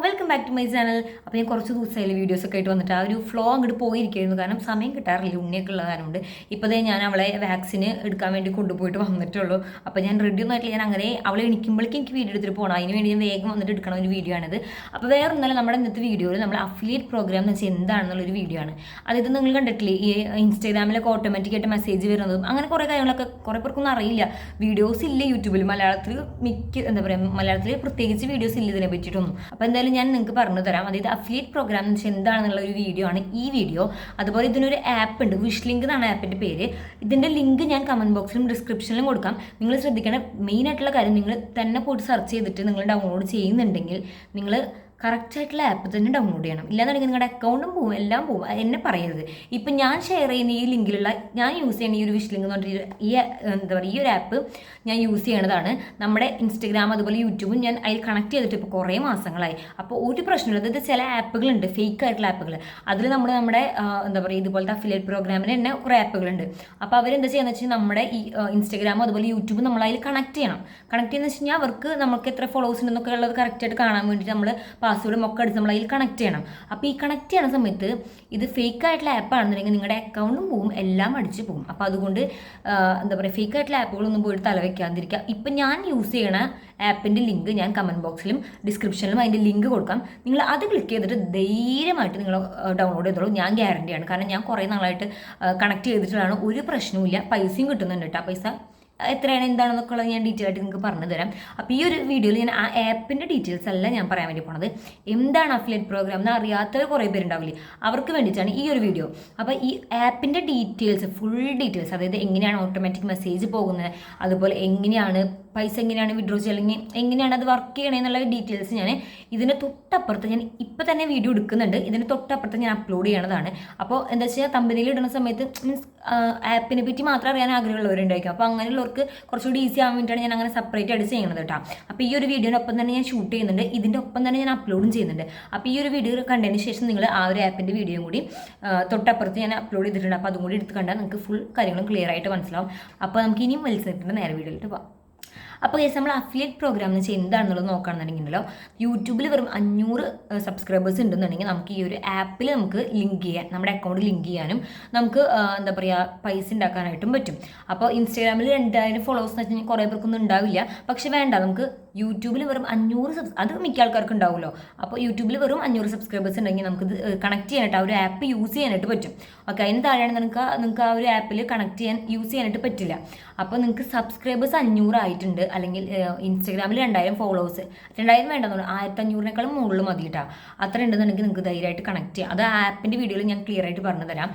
Welcome back to my channel. അപ്പോൾ ഞാൻ കുറച്ച് ദിവസമായാലും വീഡിയോസൊക്കെ ആയിട്ട് വന്നിട്ട് ആ ഒരു ഫ്ലോ അങ്ങോട്ട് പോയിരിക്കുന്നു. കാരണം സമയം കിട്ടാറില്ല, ഉണ്ണിയൊക്കെ ഉള്ള കാരണമുണ്ട്. ഇപ്പോഴേ ഞാൻ അവളെ വാക്സിന് എടുക്കാൻ വേണ്ടി കൊണ്ടുപോയിട്ട് വന്നിട്ടുള്ളൂ. അപ്പോൾ ഞാൻ റെഡി ഒന്നും ആയിട്ടില്ല. ഞാൻ അങ്ങനെ അവളെ എണിക്കുമ്പോഴേക്കും എനിക്ക് വീഡിയോ എടുത്തിട്ട് പോകണം. അതിന് വേണ്ടി ഞാൻ വേഗം വന്നിട്ട് എടുക്കണ ഒരു വീഡിയോ ആണിത്. അപ്പോൾ വേറെ ഒന്നല്ല, നമ്മുടെ ഇന്നത്തെ വീഡിയോയിൽ നമ്മൾ അഫിലിയേറ്റ് പ്രോഗ്രാം എന്ന് വെച്ചാൽ എന്താണെന്നുള്ളൊരു വീഡിയോ ആണ്. അതായത് നിങ്ങൾ കണ്ടിട്ടില്ലേ, ഈ ഇൻസ്റ്റാഗ്രാമിലൊക്കെ ഓട്ടോമാറ്റിക്കായിട്ട് മെസ്സേജ് വരുന്നതും അങ്ങനെ കുറേ കാര്യങ്ങളൊക്കെ കുറേ പേർക്കൊന്നും അറിയില്ല. വീഡിയോസ് ഇല്ല യൂട്യൂബിൽ, മലയാളത്തിൽ മലയാളത്തിൽ പ്രത്യേകിച്ച് വീഡിയോസ് ഇല്ല ഇതിനെ പറ്റിയിട്ടൊന്നും. അപ്പോൾ എന്തായാലും ഞാൻ നിങ്ങൾക്ക് പറഞ്ഞു തരാം. അതായത് അഫിലിയേറ്റ് പ്രോഗ്രാം എന്ന് വെച്ചാൽ എന്താണെന്നുള്ള ഒരു വീഡിയോ ആണ് ഈ വീഡിയോ. അതുപോലെ ഇതിനൊരു ആപ്പ് ഉണ്ട്, വിഷ് ലിങ്ക് എന്നാണ് ആപ്പിൻ്റെ പേര്. ഇതിൻ്റെ ലിങ്ക് ഞാൻ കമൻറ്റ് ബോക്സിലും ഡിസ്ക്രിപ്ഷനിലും കൊടുക്കാം. നിങ്ങൾ ശ്രദ്ധിക്കേണ്ട മെയിൻ ആയിട്ടുള്ള കാര്യം, നിങ്ങൾ തന്നെ പോയിട്ട് സെർച്ച് ചെയ്തിട്ട് നിങ്ങൾ ഡൗൺലോഡ് ചെയ്യുന്നുണ്ടെങ്കിൽ നിങ്ങൾ കറക്റ്റായിട്ടുള്ള ആപ്പ് തന്നെ ഡൗൺലോഡ് ചെയ്യണം. ഇല്ലാന്നുണ്ടെങ്കിൽ നിങ്ങളുടെ അക്കൗണ്ടും പോവും, എല്ലാം പോവും. എന്നെ പറയരുത്. ഇപ്പം ഞാൻ ഷെയർ ചെയ്യുന്ന ഈ ലിങ്കിലുള്ള, ഞാൻ യൂസ് ചെയ്യുന്ന ഈ ഒരു വിഷ് ലിങ്ക് എന്ന് പറഞ്ഞിട്ട് ഈ ഒരു ആപ്പ് ഞാൻ യൂസ് ചെയ്യണതാണ്. നമ്മുടെ ഇൻസ്റ്റഗ്രാം അതുപോലെ യൂട്യൂബും ഞാൻ അതിൽ കണക്ട് ചെയ്തിട്ട് ഇപ്പോൾ കുറേ മാസങ്ങളായി. അപ്പോൾ ഒരു പ്രശ്നമില്ല. അതായത് ചില ആപ്പുകളുണ്ട്, ഫേക്ക് ആയിട്ടുള്ള ആപ്പുകൾ. അതിൽ നമ്മുടെ ഇതുപോലത്തെ അഫിലിയേറ്റ് പ്രോഗ്രാമിന് തന്നെ കുറേ ആപ്പുകളുണ്ട്. അപ്പോൾ അവരെന്താ ചെയ്യുന്നത് വെച്ചാൽ നമ്മുടെ ഈ ഇൻസ്റ്റഗ്രാമും അതുപോലെ യൂട്യൂബും നമ്മൾ അതിൽ കണക്ട് ചെയ്യണം. കണക്ട് ചെയ്യുന്നത് വെച്ച് കഴിഞ്ഞാൽ അവർക്ക് നമുക്ക് എത്ര ഫോളോവേഴ്സ് ഉണ്ടെന്നൊക്കെ ഉള്ളത് കറക്റ്റായിട്ട് കാണാൻ വേണ്ടിയിട്ട് നമ്മൾ പാസ്വേഡും ഒക്കെ അടിച്ച് നമ്മൾ അതിൽ കണക്ട് ചെയ്യണം. അപ്പോൾ ഈ കണക്ട് ചെയ്യണ സമയത്ത് ഇത് ഫേക്ക് ആയിട്ടുള്ള ആപ്പാണെന്നുണ്ടെങ്കിൽ നിങ്ങളുടെ അക്കൗണ്ടും പോവും, എല്ലാം അടിച്ച് പോകും. അപ്പോൾ അതുകൊണ്ട് ഫേക്ക് ആയിട്ടുള്ള ആപ്പുകളൊന്നും പോയിട്ട് തലവെക്കാതിരിക്കുക. ഇപ്പം ഞാൻ യൂസ് ചെയ്യണ ആപ്പിൻ്റെ ലിങ്ക് ഞാൻ കമൻറ്റ് ബോക്സിലും ഡിസ്ക്രിപ്ഷനിലും അതിൻ്റെ ലിങ്ക് കൊടുക്കാം. നിങ്ങൾ അത് ക്ലിക്ക് ചെയ്തിട്ട് ധൈര്യമായിട്ട് നിങ്ങൾ ഡൗൺലോഡ് ചെയ്തോളൂ. ഞാൻ ഗ്യാരണ്ടിയാണ്. കാരണം ഞാൻ കുറേ നാളായിട്ട് കണക്ട് ചെയ്തിട്ടുള്ളതാണ്. ഒരു പ്രശ്നവുമില്ല. പൈസയും കിട്ടുന്നുണ്ട് കേട്ടോ. പൈസ എത്രയാണ് എന്താണെന്നൊക്കെ ഉള്ളത് ഞാൻ ഡീറ്റെയിൽ ആയിട്ട് നിങ്ങൾക്ക് പറഞ്ഞു തരാം. അപ്പോൾ ഈ ഒരു വീഡിയോയിൽ ഞാൻ ആ ആപ്പിൻ്റെ ഡീറ്റെയിൽസ് അല്ല ഞാൻ പറയാൻ വേണ്ടി പോണത്. എന്താണ് അഫിലിയേറ്റ് പ്രോഗ്രാം എന്ന് അറിയാത്തവർ കുറേ പേരുണ്ടാവില്ലേ, അവർക്ക് വേണ്ടിയിട്ടാണ് ഈ ഒരു വീഡിയോ. അപ്പോൾ ഈ ആപ്പിൻ്റെ ഡീറ്റെയിൽസ്, ഫുൾ ഡീറ്റെയിൽസ്, അതായത് എങ്ങനെയാണ് ഓട്ടോമാറ്റിക് മെസ്സേജ് പോകുന്നത്, അതുപോലെ എങ്ങനെയാണ് പൈസ എങ്ങനെയാണ് വിഡ്രോ ചെയ്യുക, അല്ലെങ്കിൽ എങ്ങനെയാണ് അത് വർക്ക് ചെയ്യണേ എന്നുള്ള ഡീറ്റെയിൽസ് ഞാൻ ഇതിന് തൊട്ടപ്പുറത്ത് ഞാൻ ഇപ്പം തന്നെ വീഡിയോ എടുക്കുന്നുണ്ട്. ഇതിന് തൊട്ടപ്പുറത്ത് ഞാൻ അപ്ലോഡ് ചെയ്യണതാണ്. അപ്പോൾ എന്താ വെച്ചാൽ തമ്പനിയിൽ ഇടുന്ന സമയത്ത് മീൻസ് ആപ്പിനെ പറ്റി മാത്രം അറിയാൻ ആഗ്രഹമുള്ളവരുണ്ടായിരിക്കും. അപ്പോൾ അങ്ങനെയുള്ളവർക്ക് കുറച്ചുകൂടി ഈസി ആവാൻ വേണ്ടിയിട്ടാണ് ഞാൻ അങ്ങനെ സെപ്പറേറ്റ് ആയിട്ട് ചെയ്യുന്നത് കേട്ടോ. അപ്പോൾ ഈ ഒരു വീഡിയോനൊപ്പം തന്നെ ഞാൻ ഷൂട്ട് ചെയ്യുന്നുണ്ട്, ഇതിൻ്റെ ഒപ്പം തന്നെ ഞാൻ അപ്ലോഡും ചെയ്യുന്നുണ്ട്. അപ്പോൾ ഈ ഒരു വീഡിയോ കണ്ടതിന് ശേഷം നിങ്ങൾ ആ ഒരു ആപ്പിൻ്റെ വീഡിയോയും കൂടി തൊട്ടപ്പുറത്ത് ഞാൻ അപ്ലോഡ് ചെയ്തിട്ടുണ്ട്. അപ്പോൾ അതും കൂടി എടുത്ത് കണ്ടാൽ നിങ്ങൾക്ക് ഫുൾ കാര്യങ്ങളും ക്ലിയർ ആയിട്ട് മനസ്സിലാവും. അപ്പോൾ നമുക്ക് ഇനിയും വലിച്ചിട്ടുണ്ട് നേരെ വീഡിയോയിലോട്ട് പോകാം. അപ്പോൾ കേസ് നമ്മൾ അഫിലിയേറ്റ് പ്രോഗ്രാം എന്ന് വെച്ചാൽ എന്താണെന്നുള്ളത് നോക്കുകയാണെന്നുണ്ടെങ്കിലോ, യൂട്യൂബിൽ വെറും 500 സബ്സ്ക്രൈബേഴ്സ് ഉണ്ടെന്നുണ്ടെങ്കിൽ നമുക്ക് ഈ ഒരു ആപ്പിൽ നമുക്ക് ലിങ്ക് ചെയ്യാൻ, നമ്മുടെ അക്കൗണ്ട് ലിങ്ക് ചെയ്യാനും നമുക്ക് പൈസ ഉണ്ടാക്കാനായിട്ടും പറ്റും. അപ്പോൾ ഇൻസ്റ്റാഗ്രാമിൽ 2000 ഫോളോവേഴ്സ് എന്ന് വെച്ച് കഴിഞ്ഞാൽ കുറേ പേർക്കൊന്നും ഉണ്ടാവില്ല. പക്ഷെ വേണ്ട, നമുക്ക് യൂട്യൂബിൽ വെറും 500 അത് മിക്ക ആൾക്കാർക്ക് ഉണ്ടാവുമല്ലോ. അപ്പോൾ യൂട്യൂബിൽ വെറും 500 സബ്സ്ക്രൈബേഴ്സ് ഉണ്ടെങ്കിൽ നമുക്കിത് കണക്ട് ചെയ്യാനായിട്ട് ആ ഒരു ആപ്പ് യൂസ് ചെയ്യാനായിട്ട് പറ്റും. ഓക്കെ, അതിന് താഴെയാണ് നിങ്ങൾക്ക് ആ ഒരു ആപ്പിൽ കണക്ട് ചെയ്യാൻ യൂസ് ചെയ്യാനായിട്ട് പറ്റില്ല. അപ്പോൾ നിങ്ങൾക്ക് സബ്സ്ക്രൈബേഴ്സ് 500 ആയിട്ടുണ്ട്, അല്ലെങ്കിൽ ഇൻസ്റ്റാഗ്രാമിൽ 2000 ഫോളോവേഴ്സ്, 2000 വേണ്ടെന്നുള്ളൂ, 1500-നേക്കാളും മുകളിൽ മതി കേട്ടോ. അത്ര ഉണ്ടെന്നുണ്ടെങ്കിൽ നിങ്ങൾക്ക് ധൈര്യമായിട്ട് കണക്ട് ചെയ്യാം. അത് ആപ്പിൻ്റെ വീഡിയോയിൽ ഞാൻ ക്ലിയർ ആയിട്ട് പറഞ്ഞു തരാം.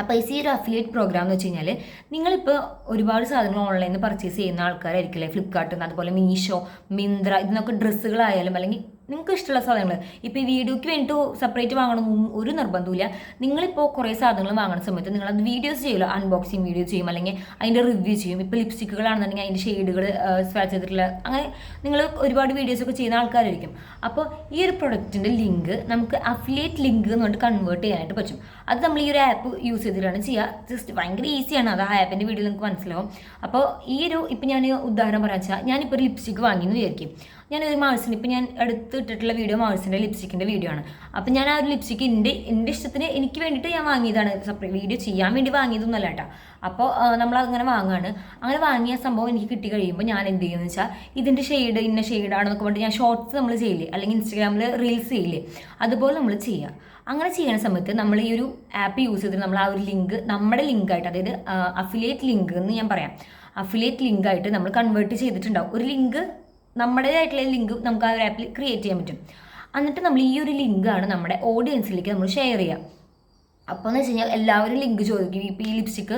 അപ്പോൾ ഈ ഒരു അഫിലിയേറ്റ് പ്രോഗ്രാം എന്ന് വെച്ച് കഴിഞ്ഞാൽ, നിങ്ങളിപ്പോൾ ഒരുപാട് സാധനങ്ങൾ ഓൺലൈനിൽ നിന്ന് പർച്ചേസ് ചെയ്യുന്ന ആൾക്കാരായിരിക്കില്ലേ, ഫ്ലിപ്കാർട്ടിൽ നിന്ന്, അതുപോലെ മീഷോ, മിന്ത്ര, ഇതിനൊക്കെ ഡ്രസ്സുകളായാലും അല്ലെങ്കിൽ നിങ്ങൾക്ക് ഇഷ്ടമുള്ള സാധനങ്ങൾ. ഇപ്പോൾ ഈ വീഡിയോയ്ക്ക് വേണ്ടിയിട്ട് സെപ്പറേറ്റ് വാങ്ങണമെന്നും ഒരു നിർബന്ധമില്ല. നിങ്ങളിപ്പോൾ കുറേ സാധനങ്ങൾ വാങ്ങുന്ന സമയത്ത് നിങ്ങളത് വീഡിയോസ് ചെയ്യുമല്ലോ, അൺബോക്സിങ് വീഡിയോ ചെയ്യും, അല്ലെങ്കിൽ അതിൻ്റെ റിവ്യൂ ചെയ്യും. ഇപ്പോൾ ലിപ്സ്റ്റിക്കുകളാണെന്നുണ്ടെങ്കിൽ അതിൻ്റെ ഷെയ്ഡുകൾ സ്വാച്ച് ചെയ്തിട്ടുള്ള, അങ്ങനെ നിങ്ങൾ ഒരുപാട് വീഡിയോസൊക്കെ ചെയ്യുന്ന ആൾക്കാരായിരിക്കും. അപ്പോൾ ഈ ഒരു പ്രൊഡക്റ്റിൻ്റെ ലിങ്ക് നമുക്ക് അഫിലിയേറ്റ് ലിങ്ക് എന്ന് പറഞ്ഞിട്ട് കൺവേർട്ട് ചെയ്യാനായിട്ട് പറ്റും. അത് നമ്മൾ ഈ ഒരു ആപ്പ് യൂസ് ചെയ്തിട്ടാണ് ചെയ്യുക. ജസ്റ്റ് ഭയങ്കര ഈസിയാണ്. അത് ആ ആപ്പിൻ്റെ വീഡിയോ നിങ്ങൾക്ക് മനസ്സിലാവും. അപ്പോൾ ഇപ്പം ഞാൻ ഉദാഹരണം പറയാൻ വെച്ചാൽ, ഞാനിപ്പോൾ ഒരു ലിപ്സ്റ്റിക്ക് വാങ്ങിയെന്ന് വിചാരിക്കും. ഞാനൊരു മാൾസിന്, ഇപ്പം ഞാൻ എടുത്തിട്ടുള്ള വീഡിയോ മാൾസിൻ്റെ ലിപ്സ്റ്റിക്കിൻ്റെ വീഡിയോ ആണ്. അപ്പം ഞാൻ ആ ഒരു ലിപ്സ്റ്റിക്ക് എൻ്റെ ഇഷ്ടത്തിന് എനിക്ക് വേണ്ടിയിട്ട് ഞാൻ വാങ്ങിയതാണ്. സെപ്പറേറ്റ് വീഡിയോ ചെയ്യാൻ വേണ്ടി വാങ്ങിയതൊന്നുമല്ല കേട്ടോ. അപ്പോൾ നമ്മളങ്ങനെ വാങ്ങുകയാണ്. അങ്ങനെ വാങ്ങിയ സംഭവം എനിക്ക് കിട്ടി കഴിയുമ്പോൾ ഞാൻ എന്ത് ചെയ്യുമെന്ന് വെച്ചാൽ, ഇതിൻ്റെ ഷെയ്ഡ് ഇന്ന ഷെയ്ഡാണെന്നൊക്കെ പറഞ്ഞിട്ട് ഞാൻ ഷോർട്സ് നമ്മൾ ചെയ്യില്ലേ, അല്ലെങ്കിൽ ഇൻസ്റ്റാഗ്രാമിൽ റീൽസ് ചെയ്യില്ലേ, അതുപോലെ നമ്മൾ ചെയ്യുക. അങ്ങനെ ചെയ്യുന്ന സമയത്ത് നമ്മൾ ഈ ഒരു ആപ്പ് യൂസ് ചെയ്തിട്ട് നമ്മൾ ആ ഒരു ലിങ്ക് നമ്മുടെ ലിങ്കായിട്ട്, അതായത് അഫിലിയേറ്റ് ലിങ്ക് എന്ന് ഞാൻ പറയാം, അഫിലിയേറ്റ് ലിങ്കായിട്ട് നമ്മൾ കൺവേർട്ട് ചെയ്തിട്ടുണ്ടാവും. ഒരു ലിങ്ക്, നമ്മുടേതായിട്ടുള്ള ലിങ്ക് നമുക്ക് ആ ഒരു ആപ്പിൽ ക്രിയേറ്റ് ചെയ്യാൻ പറ്റും. എന്നിട്ട് നമ്മൾ ഈ ഒരു ലിങ്കാണ് നമ്മുടെ ഓഡിയൻസിലേക്ക് നമ്മൾ ഷെയർ ചെയ്യുക. അപ്പോൾ എന്ന് വെച്ച് കഴിഞ്ഞാൽ എല്ലാവരും ലിങ്ക് ചോദിക്കും. ഇപ്പോൾ ഈ ലിപ്സ്റ്റിക്ക്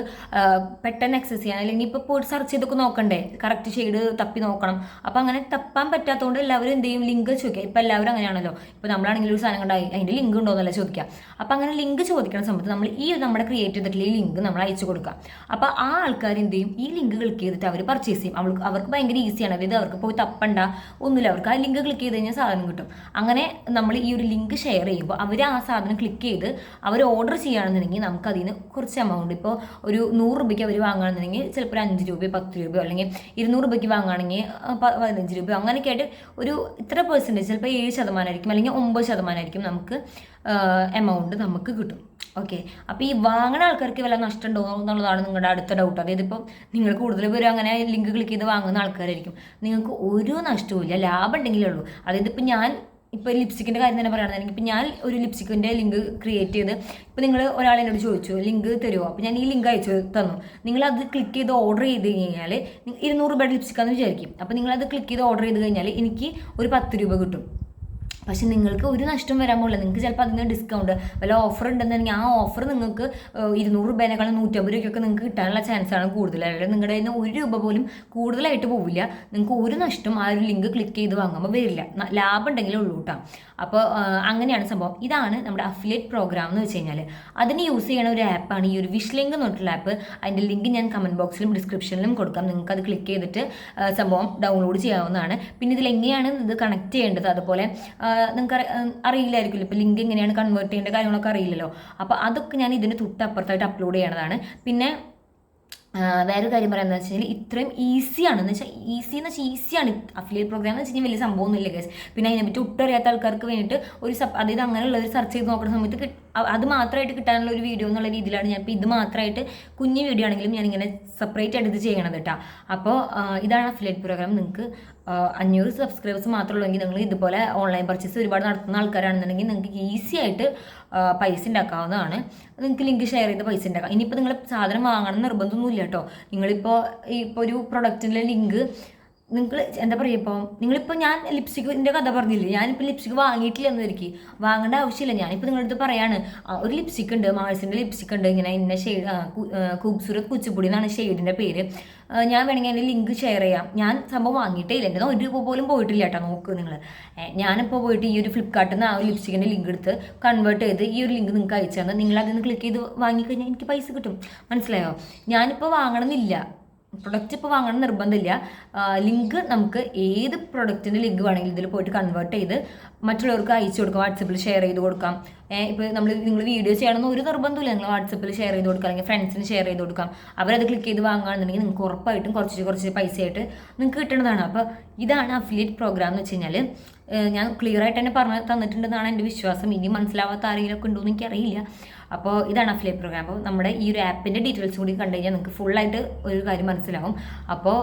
പെട്ടെന്ന് ആക്സസ് ചെയ്യാൻ, അല്ലെങ്കിൽ ഇപ്പോൾ പോയിട്ട് സെർച്ച് ചെയ്തൊക്കെ നോക്കണ്ടേ, കറക്റ്റ് ഷെയ്ഡ് തപ്പി നോക്കണം. അപ്പോൾ അങ്ങനെ തപ്പാൻ പറ്റാത്തതുകൊണ്ട് എല്ലാവരും എന്ത് ചെയ്യും, ലിങ്ക് ചോദിക്കുക. ഇപ്പോൾ എല്ലാവരും അങ്ങനെയാണല്ലോ. ഇപ്പോൾ നമ്മളാണെങ്കിൽ ഒരു സാധനം കണ്ടായി അതിൻ്റെ ലിങ്ക് ഉണ്ടോ എന്നല്ല ചോദിക്കുക. അപ്പോൾ അങ്ങനെ ലിങ്ക് ചോദിക്കുന്ന സമയത്ത് നമ്മൾ ഈ നമ്മുടെ ക്രിയേറ്റ് ചെയ്തിട്ടുള്ള ഈ ലിങ്ക് നമ്മൾ അയച്ചു കൊടുക്കുക. അപ്പോൾ ആ ആൾക്കാർ എന്ത് ചെയ്യും, ഈ ലിങ്ക് ക്ലിക്ക് ചെയ്തിട്ട് അവർ പർച്ചേസ് ചെയ്യും. അവർക്ക് ഭയങ്കര ഈസിയാണ്. അതായത് അവർക്ക് പോയി തപ്പണ്ട ഒന്നുമില്ല, അവർക്ക് ആ ലിങ്ക് ക്ലിക്ക് ചെയ്ത് കഴിഞ്ഞാൽ സാധനം കിട്ടും. അങ്ങനെ നമ്മൾ ഈ ഒരു ലിങ്ക് ഷെയർ ചെയ്യുമ്പോൾ അവർ ആ സാധനം ക്ലിക്ക് ചെയ്ത് അവർ ഓർഡർ ചെയ്യുകയാണെന്നുണ്ടെങ്കിൽ നമുക്ക് അതിന് കുറച്ച് എമൗണ്ട്, ഇപ്പോൾ ഒരു 100 രൂപയ്ക്ക് അവർ വാങ്ങുകയാണെന്നുണ്ടെങ്കിൽ ചിലപ്പോൾ ഒരു 5 രൂപയോ 10 രൂപയോ അല്ലെങ്കിൽ 200 രൂപയ്ക്ക് വാങ്ങുകയാണെങ്കിൽ 15 രൂപയോ അങ്ങനെയൊക്കെ ആയിട്ട് ഒരു ഇത്ര പെർസെൻറ്റേജ്, ചിലപ്പോൾ 7% അല്ലെങ്കിൽ 9% നമുക്ക് എമൗണ്ട് നമുക്ക് കിട്ടും. ഓക്കെ, അപ്പോൾ ഈ വാങ്ങുന്ന ആൾക്കാർക്ക് വല്ല നഷ്ടം ഉണ്ടോ എന്നുള്ളതാണ് നിങ്ങളുടെ അടുത്ത ഡൗട്ട്. അതായത് ഇപ്പോൾ നിങ്ങൾ കൂടുതൽ പേര് അങ്ങനെ ലിങ്ക് ക്ലിക്ക് ചെയ്ത് വാങ്ങുന്ന ആൾക്കാരായിരിക്കും. നിങ്ങൾക്ക് ഒരു നഷ്ടവും ഇല്ല, ലാഭം ഉണ്ടെങ്കിലേ ഉള്ളൂ. അതായത് ഇപ്പോൾ ഇപ്പോൾ ലിപ്സ്റ്റിക്കിൻ്റെ കാര്യം തന്നെ പറയുകയാണെന്നുണ്ടെങ്കിൽ ഇപ്പോൾ ഞാൻ ഒരു ലിപ്സ്റ്റിക്കിൻ്റെ ലിങ്ക് ക്രിയേറ്റ് ചെയ്ത്, ഇപ്പോൾ നിങ്ങൾ ഒരാളെന്നോട് ചോദിച്ചു ലിങ്ക് തരുമോ, അപ്പോൾ ഞാൻ ഈ ലിങ്ക് അയച്ചു തന്നു. നിങ്ങളത് ക്ലിക്ക് ചെയ്ത് ഓർഡർ ചെയ്ത് കഴിഞ്ഞാൽ 200 രൂപയുടെ ലിപ്സ്റ്റിക്കാന്ന് വിചാരിക്കും. അപ്പോൾ നിങ്ങളത് ക്ലിക്ക് ചെയ്ത് ഓർഡർ ചെയ്ത് കഴിഞ്ഞാൽ എനിക്ക് ഒരു 10 രൂപ കിട്ടും. പക്ഷെ നിങ്ങൾക്ക് ഒരു നഷ്ടം വരാൻ പോകില്ല. നിങ്ങൾക്ക് ചിലപ്പോൾ അതിന് ഡിസ്കൗണ്ട് വല്ല ഓഫർ ഉണ്ടെന്നുണ്ടെങ്കിൽ ആ ഓഫർ നിങ്ങൾക്ക് 200 രൂപേനേക്കാളും 150 രൂപയ്ക്കൊക്കെ നിങ്ങൾക്ക് കിട്ടാനുള്ള ചാൻസാണ് കൂടുതൽ. അല്ലെങ്കിൽ നിങ്ങളുടെ കയ്യിൽ നിന്ന് 1 രൂപ പോലും കൂടുതലായിട്ട് പോവില്ല. നിങ്ങൾക്ക് ഒരു നഷ്ടം ആ ഒരു ലിങ്ക് ക്ലിക്ക് ചെയ്ത് വാങ്ങുമ്പോൾ വരില്ല. ലാഭം ഉണ്ടെങ്കിലേ ഉള്ളൂ കേട്ടോ. അപ്പോൾ അങ്ങനെയാണ് സംഭവം. ഇതാണ് നമ്മുടെ അഫിലിയേറ്റ് പ്രോഗ്രാം എന്ന് വെച്ച് കഴിഞ്ഞാൽ. അതിന് യൂസ് ചെയ്യണ ഒരു ആപ്പാണ് ഈ ഒരു വിഷ് ലിങ്ക് എന്ന് പറഞ്ഞിട്ടുള്ള ആപ്പ്. അതിൻ്റെ ലിങ്ക് ഞാൻ കമൻറ്റ് ബോക്സിലും ഡിസ്ക്രിപ്ഷനിലും കൊടുക്കാം. നിങ്ങൾക്ക് അത് ക്ലിക്ക് ചെയ്തിട്ട് സംഭവം ഡൗൺലോഡ് ചെയ്യാവുന്നതാണ്. പിന്നെ ഇതിൽ എങ്ങനെയാണ് ഇത് കണക്ട് ചെയ്യേണ്ടത്, അതുപോലെ നിങ്ങൾക്ക് അറിയില്ലായിരിക്കുമല്ലോ ഇപ്പോൾ ലിങ്ക് എങ്ങനെയാണ് കൺവേർട്ട് ചെയ്യേണ്ട കാര്യങ്ങളൊക്കെ അറിയില്ലല്ലോ. അപ്പോൾ അതൊക്കെ ഞാൻ ഇതിന് തൊട്ടപ്പുറത്തായിട്ട് അപ്ലോഡ് ചെയ്യണതാണ്. പിന്നെ വേറൊരു കാര്യം പറയാമെന്ന് വെച്ച് കഴിഞ്ഞാൽ ഇത്രയും ഈസിയാണെന്ന് വെച്ചാൽ ഈസിയാണ് അഫിലിയേറ്റ് പ്രോഗ്രാം എന്ന് വെച്ച് കഴിഞ്ഞാൽ വലിയ സംഭവമൊന്നുമില്ല ഗൈസ്. പിന്നെ അതിനെപ്പറ്റി ഒട്ടറിയാത്ത ആൾക്കാർക്ക് വേണ്ടിയിട്ട് അതായത് അങ്ങനെയുള്ളവർ സെർച്ച് ചെയ്ത് നോക്കുന്ന സമയത്ത് അത് മാത്രമായിട്ട് കിട്ടാനുള്ള ഒരു വീഡിയോ എന്നുള്ള രീതിയിലാണ് ഞാൻ ഇപ്പോൾ ഇത് മാത്രമായിട്ട് കുഞ്ഞു വീഡിയോ ആണെങ്കിലും ഞാനിങ്ങനെ സെപ്പറേറ്റ് ആയിട്ട് ഇത് ചെയ്യണത് കേട്ടോ. അപ്പോൾ ഇതാണ് അഫിലിയേറ്റ് പ്രോഗ്രാം. നിങ്ങൾക്ക് 500 സബ്സ്ക്രൈബേഴ്സ് മാത്രമുള്ളെങ്കിൽ നിങ്ങൾ ഇതുപോലെ ഓൺലൈൻ പർച്ചേസ് ഒരുപാട് നടത്തുന്ന ആൾക്കാരാണെന്നുണ്ടെങ്കിൽ നിങ്ങൾക്ക് ഈസി ആയിട്ട് പൈസ ഉണ്ടാക്കാവുന്നതാണ്. നിങ്ങൾക്ക് ലിങ്ക് ഷെയർ ചെയ്ത് പൈസ ഉണ്ടാക്കാം. ഇനിയിപ്പോൾ നിങ്ങൾ സാധനം വാങ്ങണം നിർബന്ധമൊന്നുമില്ല കേട്ടോ. നിങ്ങളിപ്പോൾ ഒരു പ്രൊഡക്റ്റിൻ്റെ ലിങ്ക് നിങ്ങൾ എന്താ പറയുക, നിങ്ങളിപ്പോൾ ഞാൻ ലിപ്സ്റ്റിക്കിൻ്റെ കഥ പറഞ്ഞില്ലേ, ഞാനിപ്പോൾ ലിപ്സ്റ്റിക്ക് വാങ്ങിയിട്ടില്ല എന്നൊരിക്കും വാങ്ങേണ്ട ആവശ്യമില്ല. ഞാനിപ്പോൾ നിങ്ങളുടെ അടുത്ത് പറയാണ് ഒരു ലിപ്സ്റ്റിക്ക് ഉണ്ട്, മാൾസിൻ്റെ ലിപ്സ്റ്റിക്ക് ഉണ്ട്, ഇങ്ങനെ ഇന്ന ഷെയ്ഡ് ഖൂബ്സൂരത് കുച്ചിപ്പുടി എന്നാണ് ഷെയ്ഡിൻ്റെ പേര്. ഞാൻ വേണമെങ്കിൽ അതിൻ്റെ ലിങ്ക് ഷെയർ ചെയ്യാം. ഞാൻ സംഭവം വാങ്ങിയിട്ടേ ഇല്ല, എൻ്റെ 1 രൂപ പോലും പോയിട്ടില്ല കേട്ടോ. നോക്ക് നിങ്ങൾ, ഞാനിപ്പോൾ പോയിട്ട് ഈ ഒരു ഫ്ലിപ്കാർട്ടിൽ നിന്ന് ആ ഒരു ലിപ്സ്റ്റിക്കിൻ്റെ ലിങ്ക് എടുത്ത് കൺവേർട്ട് ചെയ്ത് ഈ ഒരു ലിങ്ക് നിങ്ങൾക്ക് അയച്ചു തന്നാൽ നിങ്ങൾ അതിൽ നിന്ന് ക്ലിക്ക് ചെയ്ത് വാങ്ങിക്കഴിഞ്ഞാൽ എനിക്ക് പൈസ കിട്ടും. മനസ്സിലായോ? ഞാനിപ്പോൾ വാങ്ങണമെന്നില്ല, പ്രൊഡക്റ്റ് ഇപ്പോൾ വാങ്ങണം നിർബന്ധമില്ല. ലിങ്ക് നമുക്ക് ഏത് പ്രൊഡക്റ്റിൻ്റെ ലിങ്ക് വേണമെങ്കിലും ഇതിൽ പോയിട്ട് കൺവേർട്ട് ചെയ്ത് മറ്റുള്ളവർക്ക് അയച്ചു കൊടുക്കാം, വാട്സപ്പിൽ ഷെയർ ചെയ്ത് കൊടുക്കാം. ഇപ്പോൾ നിങ്ങൾ വീഡിയോ ചെയ്യണമെന്ന് ഒരു നിർബന്ധമില്ല. നിങ്ങൾ വാട്സപ്പിൽ ഷെയർ ചെയ്ത് കൊടുക്കാം, അല്ലെങ്കിൽ ഫ്രണ്ട്സിന് ഷെയർ ചെയ്ത് കൊടുക്കാം. അവരത് ക്ലിക്ക് ചെയ്ത് വാങ്ങുകയാണെന്നുണ്ടെങ്കിൽ നിങ്ങൾക്ക് ഉറപ്പായിട്ടും കുറച്ച് പൈസയായിട്ട് നിങ്ങൾക്ക് കിട്ടുന്നതാണ്. അപ്പോൾ ഇതാണ് അഫിലിയേറ്റ് പ്രോഗ്രാം എന്ന് വെച്ച് കഴിഞ്ഞാൽ. ഞാൻ ക്ലിയർ ആയിട്ട് തന്നെ പറഞ്ഞു തന്നിട്ടുണ്ടെന്നാണ് എൻ്റെ വിശ്വാസം. ഇനി മനസ്സിലാവാത്ത ആരെങ്കിലുമൊക്കെ ഉണ്ടോ എന്ന് എനിക്കറിയില്ല. അപ്പോൾ ഇതാണ് അഫിലിയേറ്റ് പ്രോഗ്രാം. അപ്പോൾ നമ്മുടെ ഈ ഒരു ആപ്പിൻ്റെ ഡീറ്റെയിൽസ് കൂടി കണ്ടു കഴിഞ്ഞാൽ നിങ്ങൾക്ക് ഫുള്ളായിട്ട് ഒരു കാര്യം മനസ്സിലാവും. അപ്പോൾ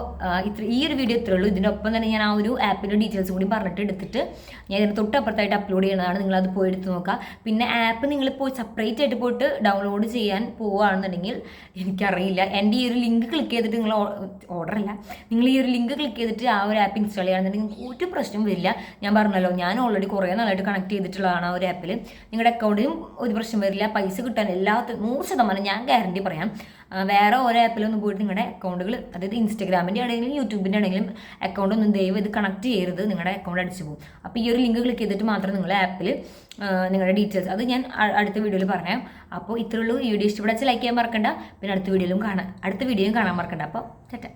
ഈ ഒരു വീഡിയോ ഇത്രയേ ഉള്ളൂ. ഇതിൻ്റെ ഒപ്പം തന്നെ ഞാൻ ആ ഒരു ആപ്പിൻ്റെ ഡീറ്റെയിൽസ് കൂടി പറഞ്ഞിട്ട് എടുത്തിട്ട് ഞാൻ ഇതിന് തൊട്ടപ്പുറത്തായിട്ട് അപ്ലോഡ് ചെയ്യുന്നതാണ്. നിങ്ങളത് പോയി എടുത്ത് നോക്കുക. പിന്നെ ആപ്പ് നിങ്ങളിപ്പോൾ സെപ്പറേറ്റ് ആയിട്ട് പോയിട്ട് ഡൗൺലോഡ് ചെയ്യാൻ പോവുകയാണെന്നുണ്ടെങ്കിൽ എനിക്കറിയില്ല. എൻ്റെ ഈ ഒരു ലിങ്ക് ക്ലിക്ക് ചെയ്തിട്ട് നിങ്ങൾ നിങ്ങൾ ഈ ഒരു ലിങ്ക് ക്ലിക്ക് ചെയ്തിട്ട് ആ ഒരു ആപ്പ് ഇൻസ്റ്റാൾ ചെയ്യുകയാണെന്നുണ്ടെങ്കിൽ ഒരു പ്രശ്നം വരില്ല. ഞാൻ പറഞ്ഞല്ലോ, ഞാൻ ഓൾറെഡി കുറേ നാളായിട്ട് കണക്ട് ചെയ്തിട്ടുള്ളതാണ് ആ ഒരു ആപ്പിൽ. നിങ്ങളുടെ അക്കൗണ്ടിലും ഒരു പ്രശ്നം വരില്ല. പൈസ കിട്ടാൻ 100% ഞാൻ ഗ്യാരണ്ടി പറയാം. വേറെ ഓരോ ആപ്പിലൊന്നും പോയിട്ട് നിങ്ങളുടെ അക്കൗണ്ടുകൾ, അതായത് ഇൻസ്റ്റാഗ്രാമിൻ്റെ ആണെങ്കിലും യൂട്യൂബിൻ്റെ ആണെങ്കിലും അക്കൗണ്ട് ഒന്നും ദയവ് ഇത് കണക്ട് ചെയ്യരുത്, നിങ്ങളുടെ അക്കൗണ്ട് അടിച്ചു പോകും. അപ്പോൾ ഈ ഒരു ലിങ്ക് ക്ലിക്ക് ചെയ്തിട്ട് മാത്രം നിങ്ങളുടെ ആപ്പിൽ നിങ്ങളുടെ ഡീറ്റെയിൽസ് അത് ഞാൻ അടുത്ത വീഡിയോയിൽ പറയാം. അപ്പോൾ ഇത്രയുള്ളൂ. വീഡിയോ ഇഷ്ടപ്പെടാച്ച് ലൈക്ക് ചെയ്യാൻ മറക്കണ്ട. പിന്നെ അടുത്ത വീഡിയോയും കാണാൻ മറക്കണ്ട. അപ്പോൾ ചേട്ടാ.